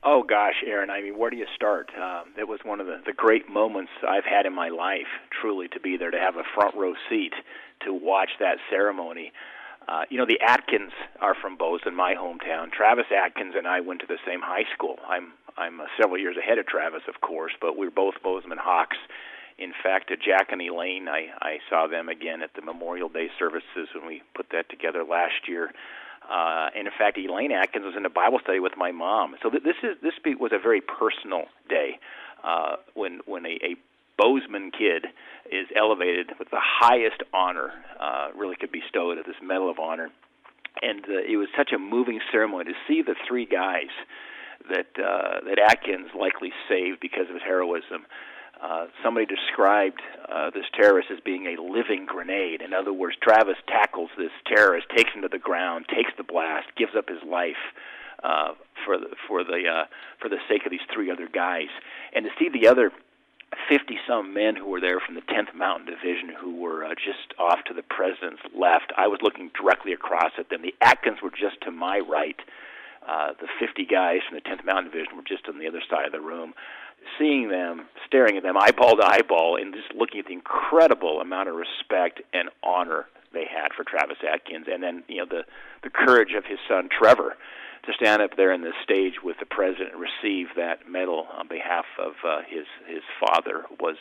Oh, gosh, Aaron, I mean, where do you start? It was one of the great moments I've had in my life, truly, to be there, to have a front row seat to watch that ceremony. The Atkins are from Bozeman, my hometown. Travis Atkins and I went to the same high school. I'm several years ahead of Travis, of course, but we're both Bozeman Hawks. In fact, Jack and Elaine, I saw them again at the Memorial Day services when we put that together last year. And in fact, Elaine Atkins was in a Bible study with my mom. So this was a very personal day when a Bozeman kid is elevated with the highest honor really could be bestowed at this Medal of Honor. And it was such a moving ceremony to see the three guys that Atkins likely saved because of his heroism. Somebody described this terrorist as being a living grenade. In other words, Travis tackles this terrorist, takes him to the ground, takes the blast, gives up his life for the sake of these three other guys. And to see the other 50-some men who were there from the 10th Mountain Division who were just off to the president's left, I was looking directly across at them. The Atkins were just to my right. The 50 guys from the 10th Mountain Division were just on the other side of the room. Seeing them, staring at them eyeball to eyeball, and just looking at the incredible amount of respect and honor they had for Travis Atkins, and then the courage of his son Trevor to stand up there on the stage with the president and receive that medal on behalf of his father was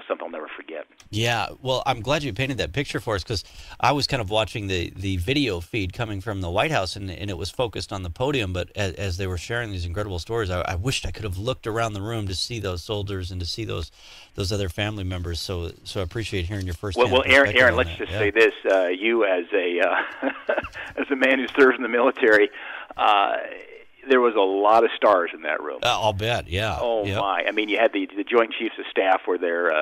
something I'll never forget. Yeah, well, I'm glad you painted that picture for us, because I was kind of watching the video feed coming from the White House, and it was focused on the podium, but as they were sharing these incredible stories, I wished I could have looked around the room to see those soldiers and to see those other family members. So I appreciate hearing your first. Well, Aaron, let's just say this: you as a as a man who serves in the military. There was a lot of stars in that room. I'll bet, yeah. Oh, yep. My. I mean, you had the Joint Chiefs of Staff were there.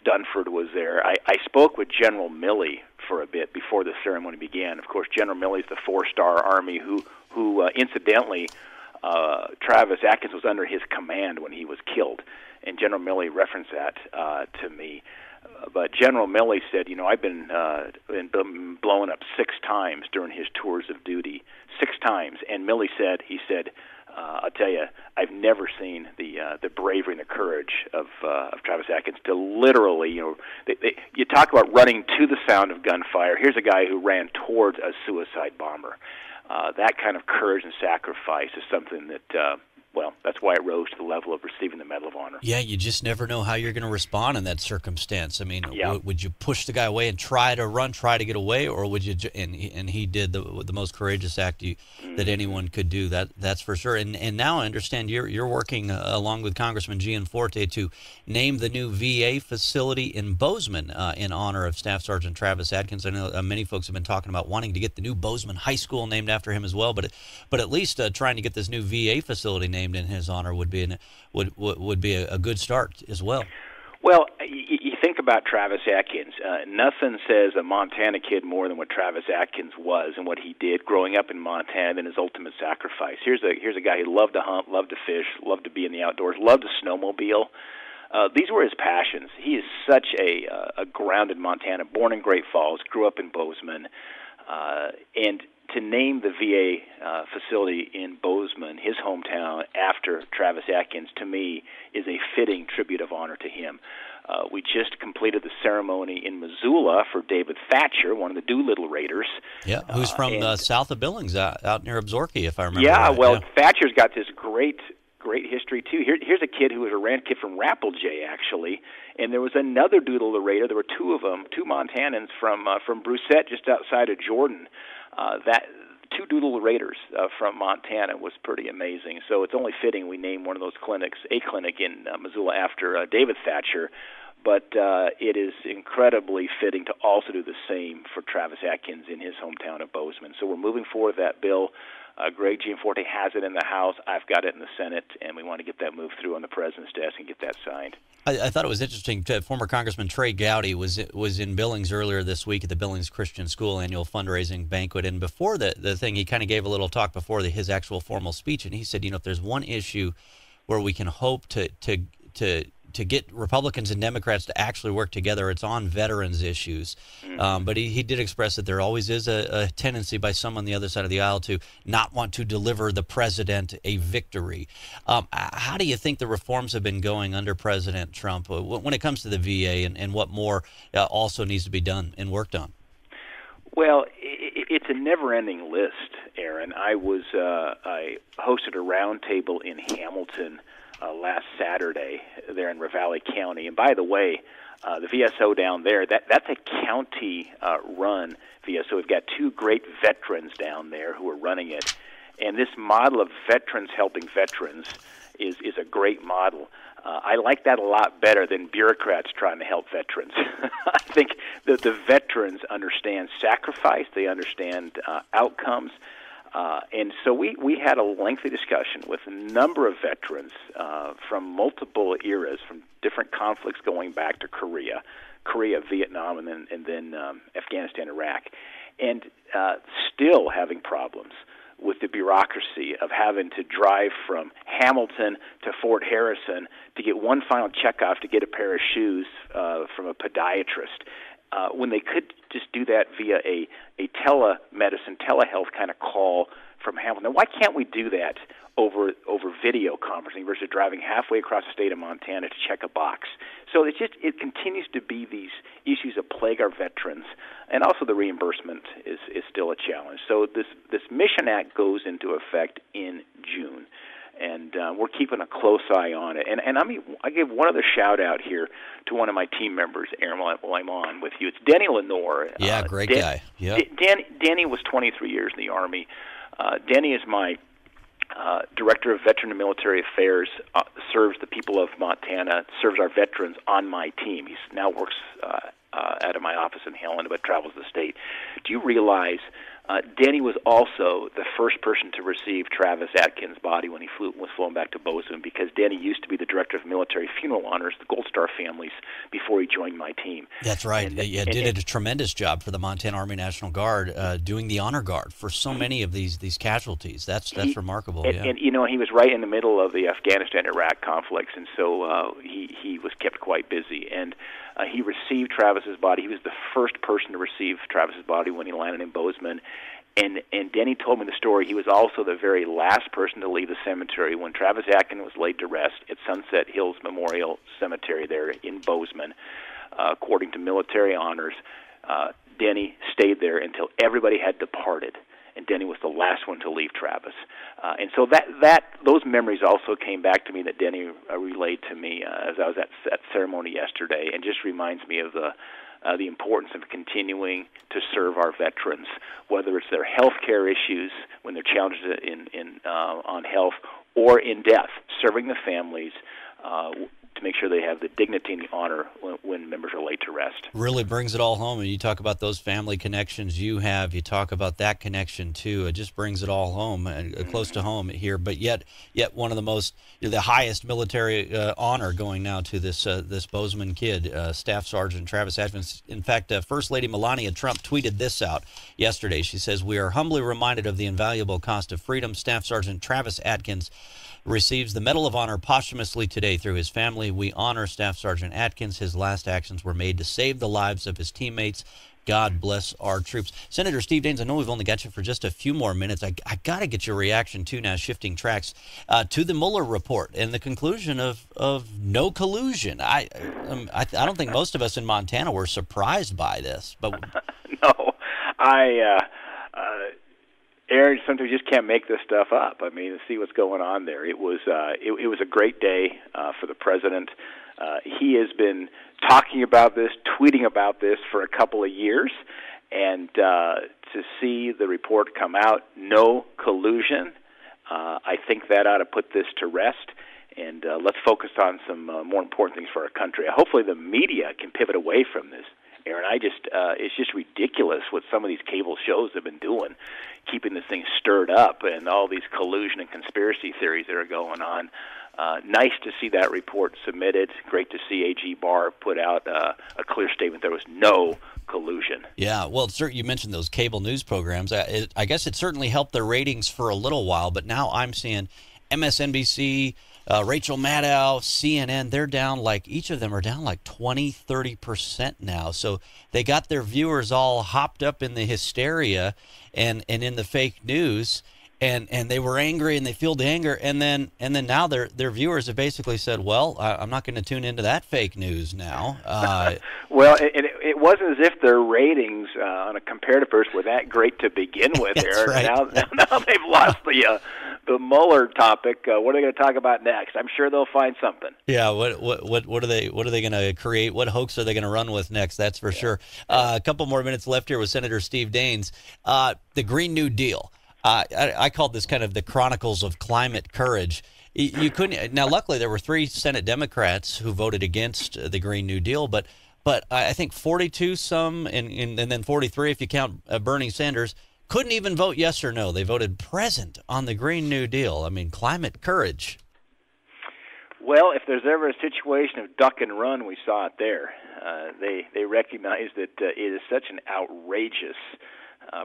Dunford was there. I spoke with General Milley for a bit before the ceremony began. Of course, General Milley's the four-star Army who incidentally, Travis Atkins was under his command when he was killed. And General Milley referenced that to me. But General Milley said, I've been blown up 6 times during his tours of duty, 6 times. And Milley said, I'll tell you, I've never seen the bravery and the courage of Travis Atkins to literally, you talk about running to the sound of gunfire. Here's a guy who ran towards a suicide bomber. That kind of courage and sacrifice is something that, that's why it rose to the level of receiving the Medal of Honor. Yeah, you just never know how you're going to respond in that circumstance. I mean, would you push the guy away and try to run, try to get away, or would you? And he did the most courageous act that anyone could do. That's for sure. And now I understand you're working along with Congressman Gianforte to name the new VA facility in Bozeman in honor of Staff Sgt Travis Atkins. I know many folks have been talking about wanting to get the new Bozeman High School named after him as well, but at least trying to get this new VA facility named in his honor would be a good start as well. Well, you think about Travis Atkins. Nothing says a Montana kid more than what Travis Atkins was and what he did growing up in Montana and his ultimate sacrifice. Here's a guy who loved to hunt, loved to fish, loved to be in the outdoors, loved to snowmobile. These were his passions. He is such a grounded Montana, born in Great Falls, grew up in Bozeman, and to name the VA facility in Bozeman, his hometown, after Travis Atkins, to me, is a fitting tribute of honor to him. We just completed the ceremony in Missoula for David Thatcher, one of the Doolittle Raiders. Yeah, who's from south of Billings, out near Absaroka, if I remember right. Yeah, Thatcher's got this great history, too. Here's a kid who was a ranch kid from Rappeljay, actually, and there was another Doolittle Raider. There were 2 of them, 2 Montanans from Brusette, just outside of Jordan. That 2 Doolittle Raiders from Montana was pretty amazing. So it's only fitting we name one of those clinics, a clinic in Missoula, after David Thatcher. But it is incredibly fitting to also do the same for Travis Atkins in his hometown of Bozeman. So we're moving forward with that bill. Greg Gianforte has it in the House. I've got it in the Senate, and we want to get that moved through on the President's desk and get that signed. I thought it was interesting. Former Congressman Trey Gowdy was in Billings earlier this week at the Billings Christian School annual fundraising banquet, and before the thing, he kind of gave a little talk before his actual formal speech, and he said, if there's one issue where we can hope to to get Republicans and Democrats to actually work together, it's on veterans issues. But he did express that there always is a tendency by some on the other side of the aisle to not want to deliver the president a victory. How do you think the reforms have been going under President Trump when it comes to the VA, and what more also needs to be done and worked on? Well, it's a never-ending list, Aaron. I hosted a roundtable in Hamilton last Saturday there in Ravalli County. And by the way, the VSO down there, that's a county-run VSO. We've got two great veterans down there who are running it. And this model of veterans helping veterans is a great model. I like that a lot better than bureaucrats trying to help veterans. I think that the veterans understand sacrifice, they understand outcomes, and so we had a lengthy discussion with a number of veterans from multiple eras, from different conflicts going back to Korea, Vietnam, and then Afghanistan, Iraq, and still having problems with the bureaucracy of having to drive from Hamilton to Fort Harrison to get one final checkoff to get a pair of shoes from a podiatrist, when they could just do that via a telemedicine, telehealth kind of call from Hamilton. Now, why can't we do that over video conferencing versus driving halfway across the state of Montana to check a box? So it continues to be these issues that plague our veterans, and also the reimbursement is still a challenge. So this Mission Act goes into effect in June, and we're keeping a close eye on it. And I give one other shout out here to one of my team members, Aaron, while I'm on with you. It's Denny Lenore. Yeah, great guy. Yeah. Danny was 23 years in the Army. Denny is my Director of Veteran and Military Affairs, serves the people of Montana, serves our veterans on my team. He now works out of my office in Helena, but travels the state. Do you realize Denny was also the first person to receive Travis Atkins' body when he was flown back to Bozeman, because Denny used to be the Director of Military Funeral Honors, the Gold Star families, before he joined my team. That's right. And did a tremendous job for the Montana Army National Guard, doing the honor guard for so many of these casualties. That's remarkable. And he was right in the middle of the Afghanistan-Iraq conflicts, and so he was kept quite busy. And he received Travis's body. He was the first person to receive Travis's body when he landed in Bozeman. And Denny told me the story. He was also the very last person to leave the cemetery when Travis Atkins was laid to rest at Sunset Hills Memorial Cemetery there in Bozeman. According to military honors, Denny stayed there until everybody had departed, and Denny was the last one to leave Travis. And so those memories also came back to me that Denny relayed to me as I was at that ceremony yesterday, and just reminds me of the importance of continuing to serve our veterans, whether it's their health care issues when they're challenged on health or in death, serving the families to make sure they have the dignity and the honor when members are laid to rest. Really brings it all home. And you talk about those family connections you have. You talk about that connection too. It just brings it all home, close to home here. But yet one of the highest military honor going now to this Bozeman kid, Staff Sgt Travis Atkins. In fact, First Lady Melania Trump tweeted this out yesterday. She says, "We are humbly reminded of the invaluable cost of freedom. Staff Sgt Travis Atkins receives the Medal of Honor posthumously today through his family. We honor Staff Sgt Atkins. His last actions were made to save the lives of his teammates. God bless our troops." Senator Steve Daines, I know we've only got you for just a few more minutes. I got to get your reaction, too, now, shifting tracks, to the Mueller report and the conclusion of no collusion. I don't think most of us in Montana were surprised by this. But no, Aaron, sometimes you just can't make this stuff up. I mean, to see what's going on there. It was a great day for the president. He has been talking about this, tweeting about this for a couple of years, and to see the report come out, no collusion, I think that ought to put this to rest. And let's focus on some more important things for our country. Hopefully the media can pivot away from this. Aaron, it's just ridiculous what some of these cable shows have been doing, keeping this thing stirred up and all these collusion and conspiracy theories that are going on. Nice to see that report submitted. Great to see AG Barr put out a clear statement there was no collusion. Yeah, well, you mentioned those cable news programs. I guess it certainly helped their ratings for a little while, but now I'm seeing MSNBC, Rachel Maddow, CNN, they're down like, each of them are down like 20, 30% now. So they got their viewers all hopped up in the hysteria and in the fake news. And they were angry and they fueled the anger. And then now their viewers have basically said, well, I'm not going to tune into that fake news now. Well, it wasn't as if their ratings on a comparative basis were that great to begin with. That's right. Now they've lost the Mueller topic. What are they going to talk about next? I'm sure they'll find something. Yeah. What are they going to create? What hoax are they going to run with next? That's for sure. A couple more minutes left here with Senator Steve Daines. The Green New Deal. I called this kind of the Chronicles of Climate Courage. You couldn't. Now, luckily, there were 3 Senate Democrats who voted against the Green New Deal, but I think 42 and then 43 if you count Bernie Sanders couldn't even vote yes or no. They voted present on the Green New Deal. I mean, climate courage. Well, if there's ever a situation of duck and run, we saw it there. They recognize that it is such an outrageous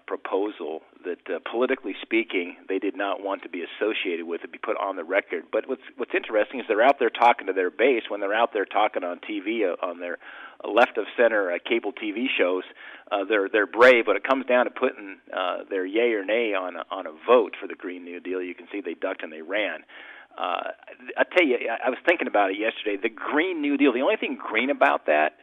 proposal that politically speaking they did not want to be associated with it, be put on the record. But what's interesting is they're out there talking to their base when they're out there talking on TV on their left of center cable TV shows. They're brave, but it comes down to putting their yay or nay on a vote for the Green New Deal. You can see they ducked and they ran. I tell you, I was thinking about it yesterday. The Green New Deal, the only thing green about that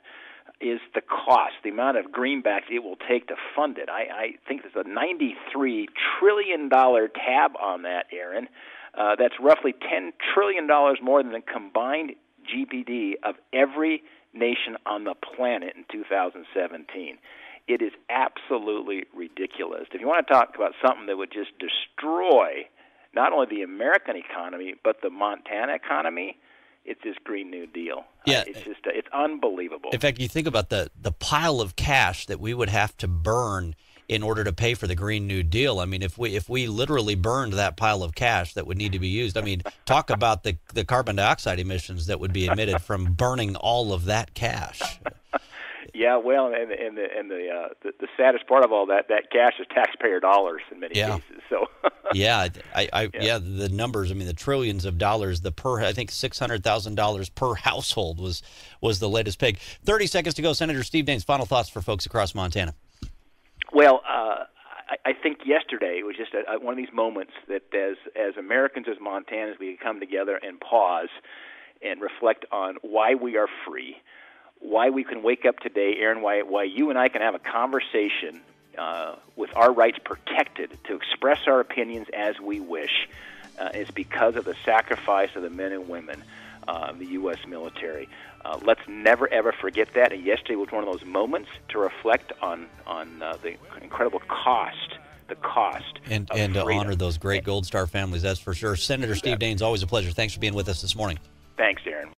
is the cost, the amount of greenbacks it will take to fund it. I think there's a $93 trillion tab on that, Aaron. That's roughly $10 trillion more than the combined GDP of every nation on the planet in 2017. It is absolutely ridiculous. If you want to talk about something that would just destroy not only the American economy, but the Montana economy, it's this Green New Deal. Yeah. It's unbelievable. In fact, you think about the pile of cash that we would have to burn in order to pay for the Green New Deal. I mean, if we literally burned that pile of cash that would need to be used, I mean, talk about the carbon dioxide emissions that would be emitted from burning all of that cash. Yeah, well, and the saddest part of all that cash is taxpayer dollars in many cases. So yeah, the numbers. I mean, the trillions of dollars. I think $600,000 per household was the latest peg. 30 seconds to go. Senator Steve Daines, final thoughts for folks across Montana. Well, I think yesterday was just one of these moments that as Americans, as Montanans, we come together and pause and reflect on why we are free. Why we can wake up today, Aaron, why you and I can have a conversation with our rights protected to express our opinions as we wish is because of the sacrifice of the men and women of the U.S. military. Let's never, ever forget that. And yesterday was one of those moments to reflect on the incredible cost. And to honor those great Gold Star families, that's for sure. Senator Steve Daines, always a pleasure. Thanks for being with us this morning. Thanks, Aaron.